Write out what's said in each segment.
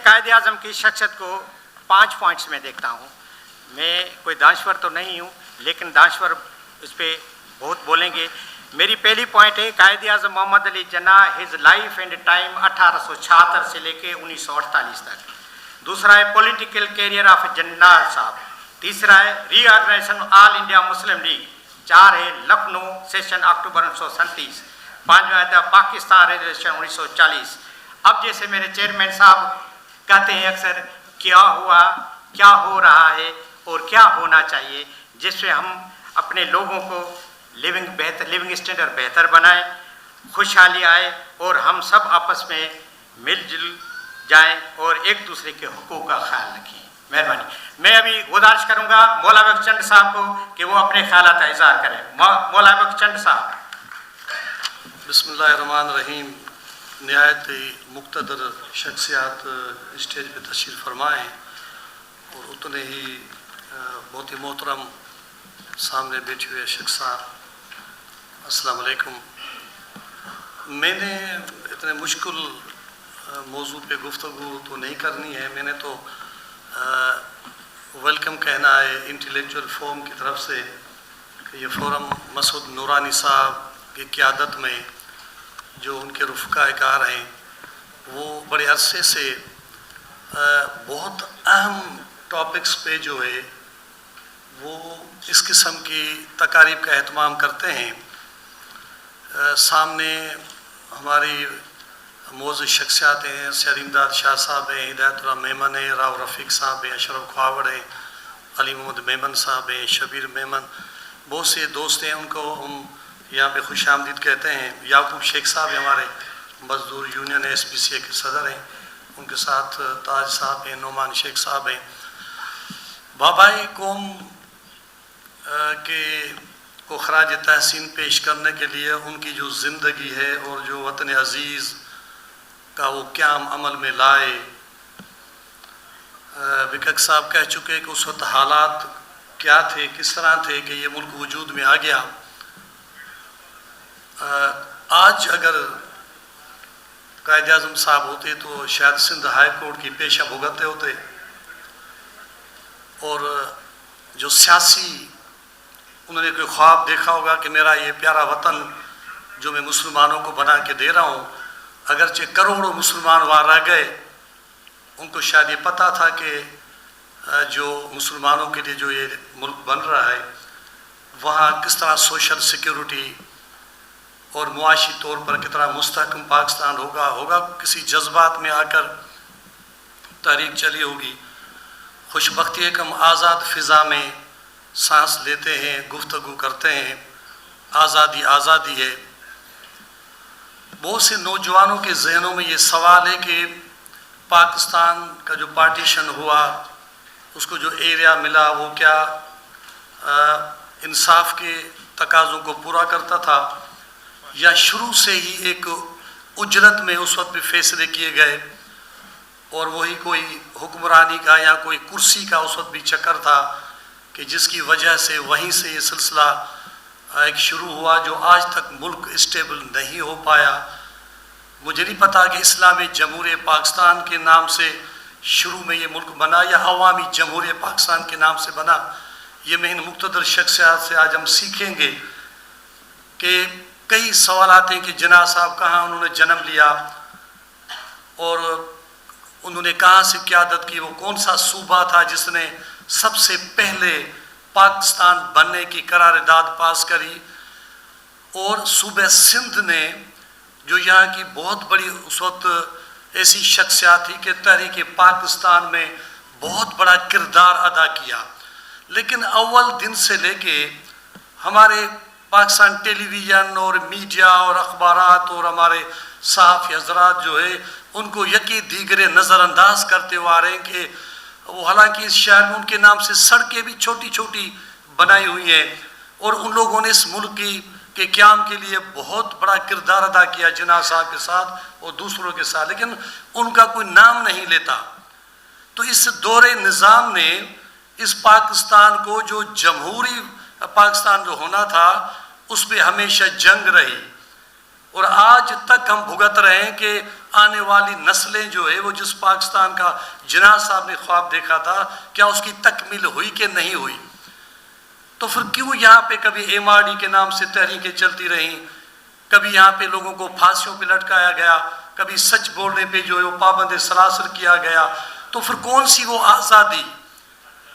कायद आज़म की शख्सियत को 5 पॉइंट्स में देखता हूँ। मैं कोई दानश्वर तो नहीं हूँ, लेकिन दानश्वर इस पर बहुत बोलेंगे। मेरी पहली पॉइंट है कायद आज़म Mohammad Ali Jinnah, his life and time 1876 से लेके 1948 तक। दूसरा है पॉलिटिकल कैरियर ऑफ जिन्ना साहब। तीसरा है reorganisation all India Muslim League. 4 है लखनऊ सेशन अक्टूबर 1937। 5वां है पाकिस्तान रेजोल्यूशन 1940। अब जैसे मेरे चेयरमैन साहब कहते हैं अक्सर, क्या हुआ, क्या हो रहा है और क्या होना चाहिए, जिससे हम अपने लोगों को लिविंग स्टैंडर्ड बेहतर बनाएं, खुशहाली आए और हम सब आपस में मिलजुल जाएं और एक दूसरे के हुकूक का ख्याल रखें। मेहरबानी। मैं अभी गुजारिश करूंगा मौला बख्शचंद साहब को कि वो अपने ख्यालात का इज़हार करें। मौला बख्शचंद साहब। बिस्मिल्लाहिर्रहमानिर्रहीम। नहायत मुक़्तदर शख्सियात स्टेज पे तशरीफ़ फरमाएँ और उतने ही बहुत ही मोहतरम सामने बैठे हुए शख्सा, अस्सलाम वालेकुम। मैंने इतने मुश्किल मौजू पे गुफ्तगू तो नहीं करनी है। मैंने तो वेलकम कहना है इंटेलेक्चुअल फोरम की तरफ से कि ये फोरम मसूद नूरानी साहब की क़यादत में जो उनके रफ़क़ा कार हैं, वो बड़े अरसे से बहुत अहम टॉपिक्स पे जो है वो इस किस्म की तकारीब का एहतमाम करते हैं। सामने हमारी मौजूद शख्सियात हैं, सैयद इमदाद शाह साहब हैं, हिदायतुल्लाह मेमन हैं, राव रफ़ीक साहब हैं, अशरफ ख्वावड़ हैं, अली मोहम्मद मेमन साहब हैं, शबीर मेमन, बहुत से दोस्त हैं, उनको हम यहाँ पे खुश आमदीद कहते हैं। याकूब शेख साहब हमारे मजदूर यूनियन SPCA के सदर हैं, उनके साथ ताज साहब हैं, नोमान शेख साहब हैं। बाबाई कौम के को खराज तहसीन पेश करने के लिए उनकी जो ज़िंदगी है और जो वतन अज़ीज़ का वो क़याम अमल में लाए, विकक साहब कह चुके कि उस वक्त हालात क्या थे, किस तरह थे कि ये मुल्क वजूद में आ गया। आज अगर कायद आज़म साहब होते तो शायद सिंध हाई कोर्ट की पेशा भुगतते होते और जो सियासी उन्होंने कोई ख्वाब देखा होगा कि मेरा ये प्यारा वतन जो मैं मुसलमानों को बना के दे रहा हूँ, अगरचे करोड़ों मुसलमान वहाँ रह गए, उनको शायद ये पता था कि जो मुसलमानों के लिए जो ये मुल्क बन रहा है वहाँ किस तरह सोशल सिक्योरिटी और मुआशी तौर पर कितना मुस्तहकम पाकिस्तान होगा किसी जज्बात में आकर तारीख चली होगी। खुशबख्ती है कि हम आज़ाद फ़िज़ा में सांस लेते हैं, गुफ्तगू करते हैं, आज़ादी है। बहुत से नौजवानों के जहनों में ये सवाल है कि पाकिस्तान का जो पार्टीशन हुआ, उसको जो एरिया मिला, वो क्या इंसाफ के तकाज़ों को पूरा करता था या शुरू से ही एक उजरत में उस वक्त भी फैसले किए गए और वही कोई हुक्मरानी का या कोई कुर्सी का उस वक्त भी चक्कर था कि जिसकी वजह से वहीं से ये सिलसिला एक शुरू हुआ जो आज तक मुल्क स्टेबल नहीं हो पाया। मुझे नहीं पता कि इस्लामी जमहूरियत पाकिस्तान के नाम से शुरू में ये मुल्क बना या अवामी जमहूरियत पाकिस्तान के नाम से बना। ये मैं इन मुक़्तदर शख्सियात से आज हम सीखेंगे कि कई सवाल आते हैं कि जिन्ना साहब कहाँ उन्होंने जन्म लिया और उन्होंने कहाँ से क़यादत की, वो कौन सा सूबा था जिसने सबसे पहले पाकिस्तान बनने की करारदाद पास करी, और सूबे सिंध ने जो यहाँ की बहुत बड़ी उस वक्त ऐसी शख्सियात थी कि तहरीक पाकिस्तान में बहुत बड़ा किरदार अदा किया। लेकिन अव्वल दिन से लेके हमारे पाकिस्तान टेलीविज़न और मीडिया और अखबारात और हमारे सहाफ़ी हज़रात जो है उनको यकी दीगरे नज़रअंदाज करते हुए आ रहे हैं कि वो हालांकि इस शहर में उनके नाम से सड़कें भी छोटी छोटी बनाई हुई हैं और उन लोगों ने इस मुल्क के क़याम के लिए बहुत बड़ा किरदार अदा किया जिन्ना साहब के साथ और दूसरों के साथ, लेकिन उनका कोई नाम नहीं लेता। तो इस दौरे निज़ाम ने इस पाकिस्तान को जो जमहूरी पाकिस्तान जो होना था उस पर हमेशा जंग रही اور آج تک ہم بھگت رہے ہیں کہ آنے والی نسلیں جو ہے وہ جس پاکستان کا جناح صاحب نے خواب دیکھا تھا کیا اس کی تکمیل ہوئی کہ نہیں ہوئی؟ تو پھر کیوں یہاں پہ کبھی ایم آر ڈی کے نام سے تحریکیں چلتی رہیں، کبھی یہاں پہ لوگوں کو پھانسیوں پہ لٹکایا گیا، کبھی سچ بولنے پہ جو ہے وہ پابند سلاسل کیا گیا؟ تو پھر کون سی وہ آزادی،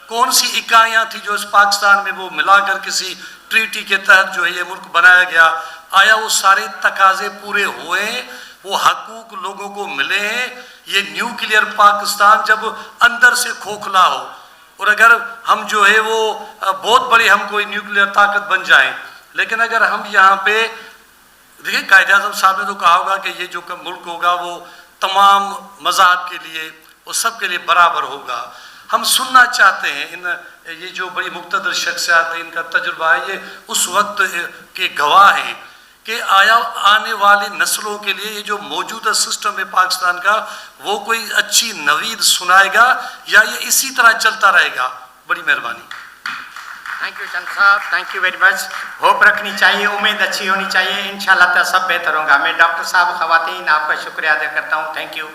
کون سی اکائیاں تھی جو اس پاکستان میں وہ ملا کر کسی ٹریٹی کے تحت جو ہے یہ ملک بنایا گیا؟ آیا وہ سارے تقاضے پورے ہوئے ہیں؟ وہ حقوق لوگوں کو ملے ہیں؟ یہ نیوکلیئر پاکستان جب اندر سے کھوکھلا ہو، اور اگر ہم جو ہے وہ بہت بڑے ہم کوئی نیوکلیئر طاقت بن جائیں، لیکن اگر ہم یہاں پہ دیکھیں قائد اعظم صاحب نے تو کہا ہوگا کہ یہ جو ملک ہوگا وہ تمام مذاہب کے لیے، وہ سب کے لیے برابر ہوگا۔ ہم سننا چاہتے ہیں یہ جو بڑی مقتدر شخصیات ہیں، ان کا تجربہ ہے، یہ اس وقت کے گواہ ہیں کہ آیا آنے والی نسلوں کے لیے یہ جو موجودہ سسٹم ہے پاکستان کا وہ کوئی اچھی نوید سنائے گا یا یہ اسی طرح چلتا رہے گا؟ بڑی مہربانی۔ تھینک یو چند صاحب، thank you very much. Hope رکھنی چاہیے، امید اچھی ہونی چاہیے، انشاءاللہ سب بہتر ہوگا۔ میں ڈاکٹر صاحب، خواتین، آپ کا شکریہ ادا کرتا ہوں۔ Thank you.